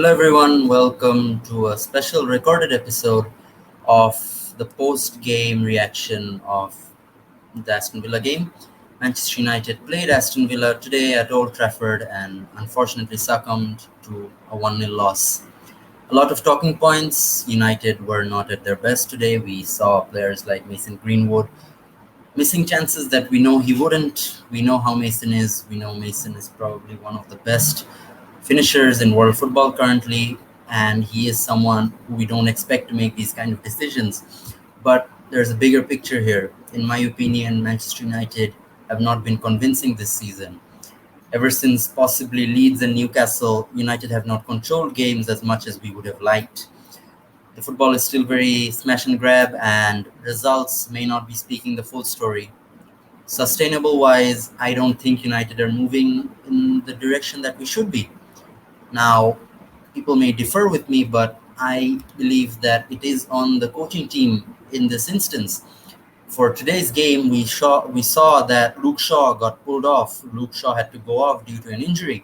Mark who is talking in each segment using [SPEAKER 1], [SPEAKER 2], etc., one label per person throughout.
[SPEAKER 1] Hello, everyone. Welcome to a special recorded episode of the post game reaction of the Aston Villa game. Manchester United played Aston Villa today at Old Trafford and unfortunately succumbed to a 1-0 loss. A lot of talking points. United were not at their best today. We saw players like Mason Greenwood missing chances that we know he wouldn't. We know how Mason is. We know Mason is probably one of the best finishers in world football currently, and he is someone who we don't expect to make these kind of decisions. But there's a bigger picture here. In my opinion, Manchester United have not been convincing this season. Ever since possibly Leeds and Newcastle, United have not controlled games as much as we would have liked. The football is still very smash and grab, and results may not be speaking the full story. Sustainable wise, I don't think United are moving in the direction that we should be. Now, people may differ with me, but I believe that it is on the coaching team in this instance. For today's game, we saw that Luke Shaw got pulled off. Luke Shaw had to go off due to an injury.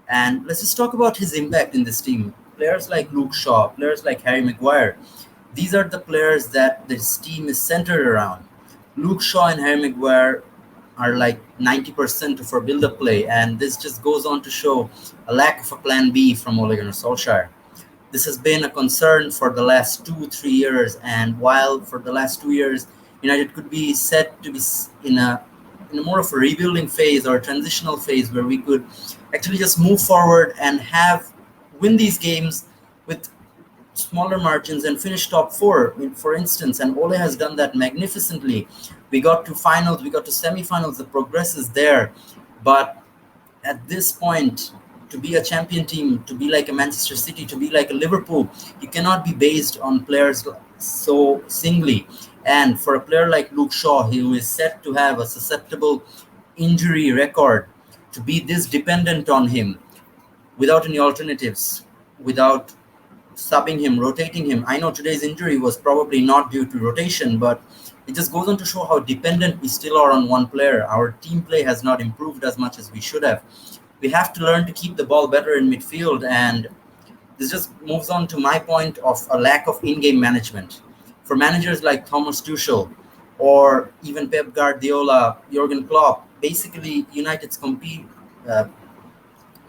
[SPEAKER 1] And let's just talk about his impact in this team. Players like Luke Shaw, players like Harry Maguire, these are the players that this team is centered around. Luke Shaw and Harry Maguire are like 90% of our build-up play, and this just goes on to show a lack of a plan B from Ole Gunnar Solskjaer. This has been a concern for the last 2-3 years, and while for the last 2 years United could be said to be in a more of a rebuilding phase or a transitional phase where we could actually just move forward and have win these games with smaller margins and finish top four, for instance. And Ole has done that magnificently. We got to finals, we got to semifinals. The progress is there, but at this point, to be a champion team, to be like a Manchester City, to be like a Liverpool, you cannot be based on players so singly. And for a player like Luke Shaw, who is set to have a susceptible injury record, to be this dependent on him without any alternatives, without subbing him, rotating him. I know today's injury was probably not due to rotation, but it just goes on to show how dependent we still are on one player. Our team play has not improved as much as we should have. We have to learn to keep the ball better in midfield, and this just moves on to my point of a lack of in-game management. For managers like Thomas Tuchel or even Pep Guardiola, Jurgen Klopp, basically uh,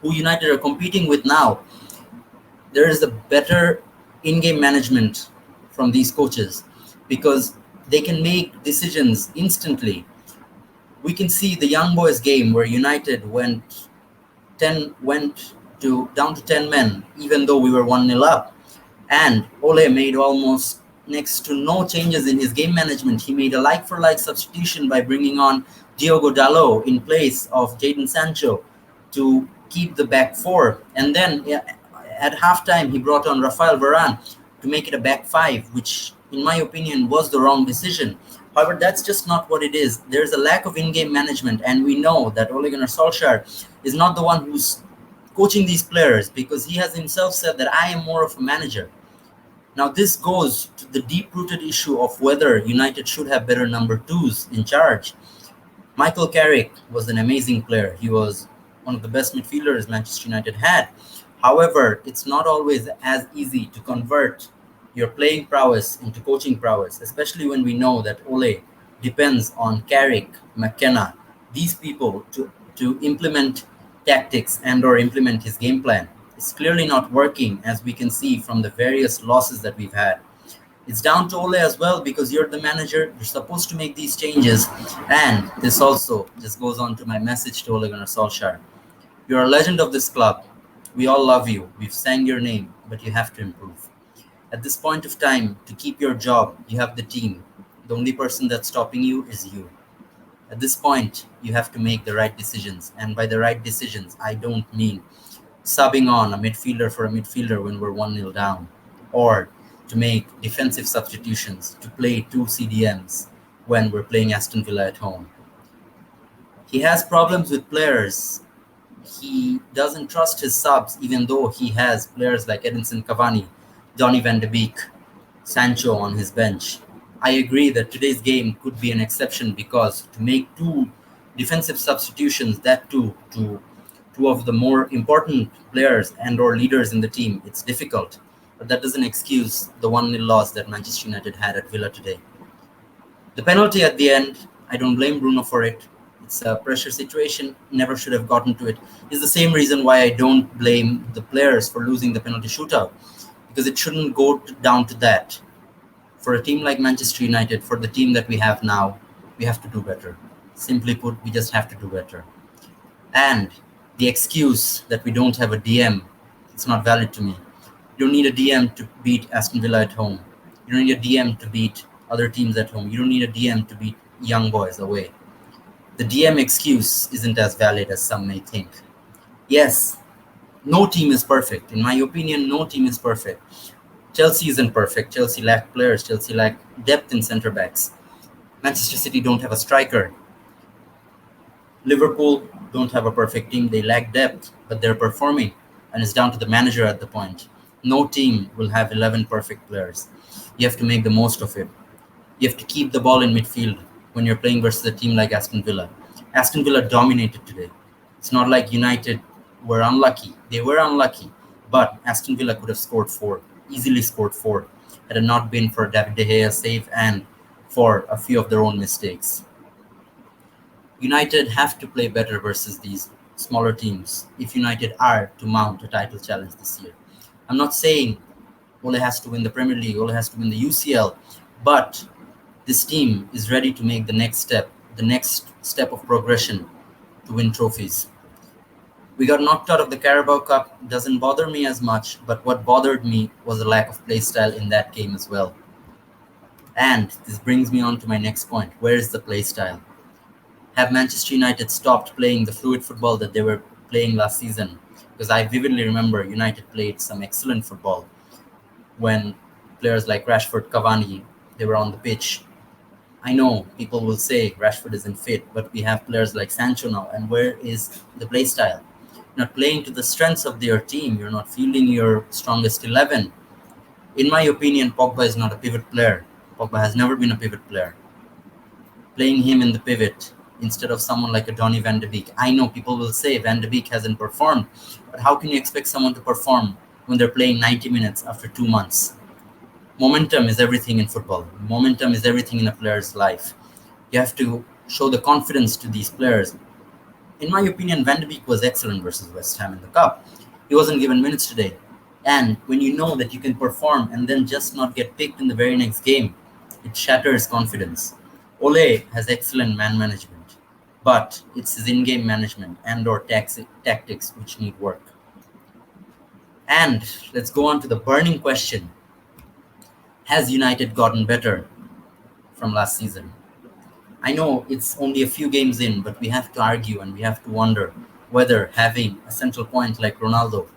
[SPEAKER 1] who United are competing with now, there is a better in-game management from these coaches because they can make decisions instantly. We can see the young boys game where United went to down to 10 men even though we were 1-0 up, and Ole made almost next to no changes in his game management. He made a like for like substitution by bringing on Diogo Dalot in place of Jadon Sancho to keep the back four, and then at halftime, he brought on Rafael Varane to make it a back five, which, in my opinion, was the wrong decision. However, that's just not what it is. There's a lack of in-game management, and we know that Ole Gunnar Solskjaer is not the one who's coaching these players because he has himself said that I am more of a manager. Now, this goes to the deep-rooted issue of whether United should have better number twos in charge. Michael Carrick was an amazing player. He was one of the best midfielders Manchester United had. However, it's not always as easy to convert your playing prowess into coaching prowess, especially when we know that Ole depends on Carrick, McKenna, these people to implement tactics and or implement his game plan. It's clearly not working, as we can see from the various losses that we've had. It's down to Ole as well because you're the manager. You're supposed to make these changes. And this also just goes on to my message to Ole Gunnar Solskjaer. You're a legend of this club. We all love you. We've sang your name, but you have to improve. At this point of time, to keep your job, you have the team. The only person that's stopping you is you. At this point, you have to make the right decisions. And by the right decisions, I don't mean subbing on a midfielder for a midfielder when we're 1-0 down, or to make defensive substitutions, to play two CDMs when we're playing Aston Villa at home. He has problems with players. He doesn't trust his subs, even though he has players like Edinson Cavani, Donny van de Beek, Sancho on his bench. I agree that today's game could be an exception because to make two defensive substitutions, that too to two of the more important players and or leaders in the team, it's difficult. But that doesn't excuse the 1-0 loss that Manchester United had at Villa today. The penalty at the end, I don't blame Bruno for it. It's a pressure situation, never should have gotten to it. It's the same reason why I don't blame the players for losing the penalty shootout, because it shouldn't go down to that. For a team like Manchester United, for the team that we have now, we have to do better. Simply put, we just have to do better. And the excuse that we don't have a DM, it's not valid to me. You don't need a DM to beat Aston Villa at home. You don't need a DM to beat other teams at home. You don't need a DM to beat young boys away. The DM excuse isn't as valid as some may think. Yes, no team is perfect. In my opinion, no team is perfect. Chelsea isn't perfect. Chelsea lack players. Chelsea lack depth in centre backs. Manchester City don't have a striker. Liverpool don't have a perfect team. They lack depth, but they're performing. And it's down to the manager at the point. No team will have 11 perfect players. You have to make the most of it. You have to keep the ball in midfield when you're playing versus a team like Aston Villa. Aston Villa dominated today. It's not like United were unlucky. They were unlucky, but Aston Villa could have scored 4, easily scored 4, had it not been for David De Gea's save and for a few of their own mistakes. United have to play better versus these smaller teams if United are to mount a title challenge this year. I'm not saying Ole has to win the Premier League, Ole has to win the UCL, but this team is ready to make the next step of progression to win trophies. We got knocked out of the Carabao Cup, doesn't bother me as much, but what bothered me was the lack of play style in that game as well. And this brings me on to my next point. Where is the play style? Have Manchester United stopped playing the fluid football that they were playing last season? Because I vividly remember United played some excellent football when players like Rashford, Cavani, they were on the pitch. I know people will say Rashford isn't fit, but we have players like Sancho now. And where is the play style? You're not playing to the strengths of your team. You're not fielding your strongest 11. In my opinion, Pogba is not a pivot player. Pogba has never been a pivot player. Playing him in the pivot instead of someone like a Donny van de Beek. I know people will say Van de Beek hasn't performed, but how can you expect someone to perform when they're playing 90 minutes after 2 months? Momentum is everything in football. Momentum is everything in a player's life. You have to show the confidence to these players. In my opinion, Van de Beek was excellent versus West Ham in the Cup. He wasn't given minutes today. And when you know that you can perform and then just not get picked in the very next game, it shatters confidence. Ole has excellent man management, but it's his in-game management and or tactics which need work. And let's go on to the burning question. Has United gotten better from last season? I know it's only a few games in, but we have to argue and we have to wonder whether having a central point like Ronaldo,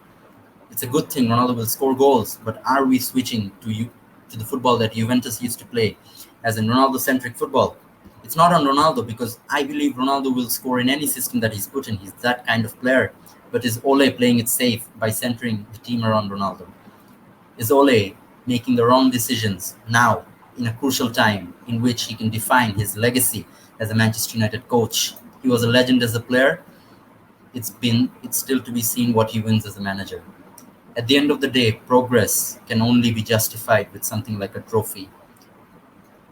[SPEAKER 1] it's a good thing Ronaldo will score goals, but are we switching to the football that Juventus used to play, as in Ronaldo-centric football? It's not on Ronaldo because I believe Ronaldo will score in any system that he's put in. He's that kind of player. But is Ole playing it safe by centering the team around Ronaldo? Is Ole making the wrong decisions now in a crucial time in which he can define his legacy as a Manchester United coach? He was a legend as a player. It's still to be seen what he wins as a manager. At the end of the day, progress can only be justified with something like a trophy.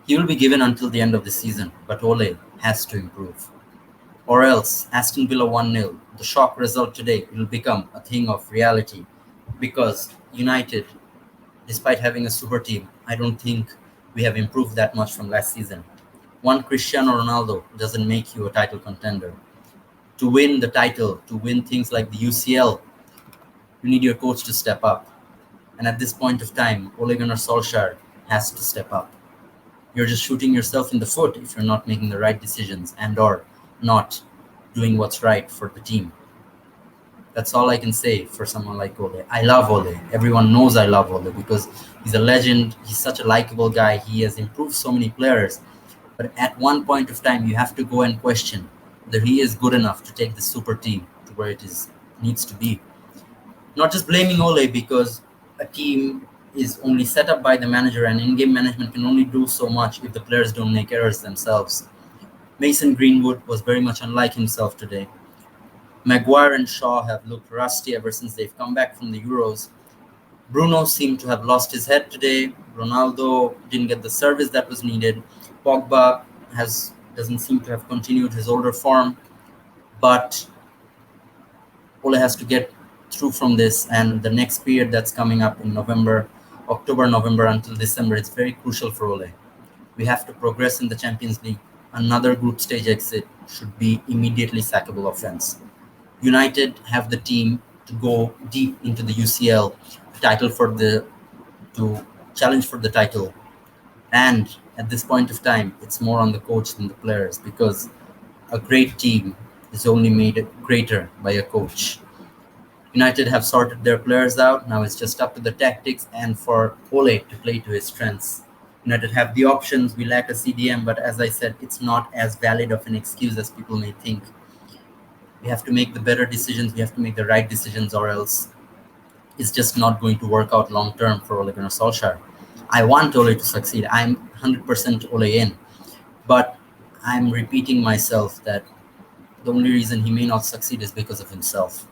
[SPEAKER 1] He will be given until the end of the season, but Ole has to improve. Or else, Aston Villa 1-0, the shock result today will become a thing of reality, because United, despite having a super team, I don't think we have improved that much from last season. One Cristiano Ronaldo doesn't make you a title contender. To win the title, to win things like the UCL, you need your coach to step up. And at this point of time, Ole Gunnar Solskjaer has to step up. You're just shooting yourself in the foot if you're not making the right decisions and or not doing what's right for the team. That's all I can say for someone like Ole. I love Ole. Everyone knows I love Ole because he's a legend. He's such a likable guy. He has improved so many players. But at one point of time, you have to go and question whether he is good enough to take the super team to where needs to be. Not just blaming Ole because a team is only set up by the manager and in-game management can only do so much if the players don't make errors themselves. Mason Greenwood was very much unlike himself today. Maguire and Shaw have looked rusty ever since they've come back from the Euros. Bruno seemed to have lost his head today. Ronaldo didn't get the service that was needed. Pogba doesn't seem to have continued his older form. But Ole has to get through from this, and the next period that's coming up in October, November until December is very crucial for Ole. We have to progress in the Champions League. Another group stage exit should be immediately sackable offense. United have the team to go deep into the UCL to challenge for the title. And at this point of time, it's more on the coach than the players, because a great team is only made greater by a coach. United have sorted their players out. Now it's just up to the tactics and for Ole to play to his strengths. United have the options. We lack a CDM, but as I said, it's not as valid of an excuse as people may think. We have to make the better decisions. We have to make the right decisions, or else it's just not going to work out long term for Ole Gunnar Solskjaer. I want Ole to succeed. I'm 100% Ole in, but I'm repeating myself that the only reason he may not succeed is because of himself.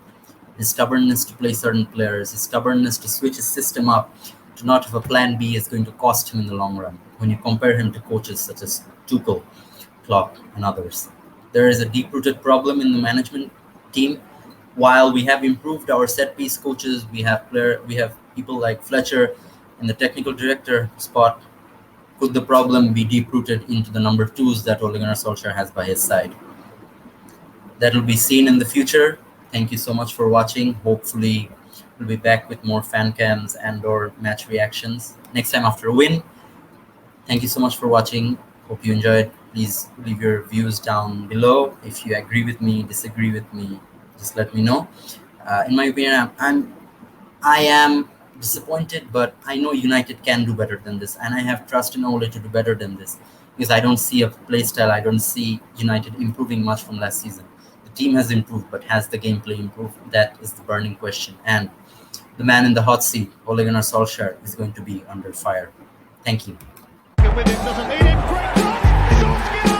[SPEAKER 1] His stubbornness to play certain players, his stubbornness to switch his system up, to not have a plan B is going to cost him in the long run. When you compare him to coaches such as Tuchel, Klopp, and others, there is a deep-rooted problem in the management team. While we have improved our set-piece coaches, we have people like Fletcher in the technical director spot. Could the problem be deep-rooted into the number twos that Ole Gunnar Solskjaer has by his side? That will be seen in the future. Thank you so much for watching. Hopefully, we'll be back with more fan cams and/or match reactions next time after a win. Thank you so much for watching. Hope you enjoyed. Please leave your views down below. If you agree with me, disagree with me, just let me know. In my opinion, I am disappointed, but I know United can do better than this, and I have trust in Ole to do better than this, because I don't see a play style. I don't see United improving much from last season. The team has improved, but has the gameplay improved? That is the burning question. And the man in the hot seat, Ole Gunnar Solskjaer, is going to be under fire. Thank you.
[SPEAKER 2] With it, doesn't need him. Great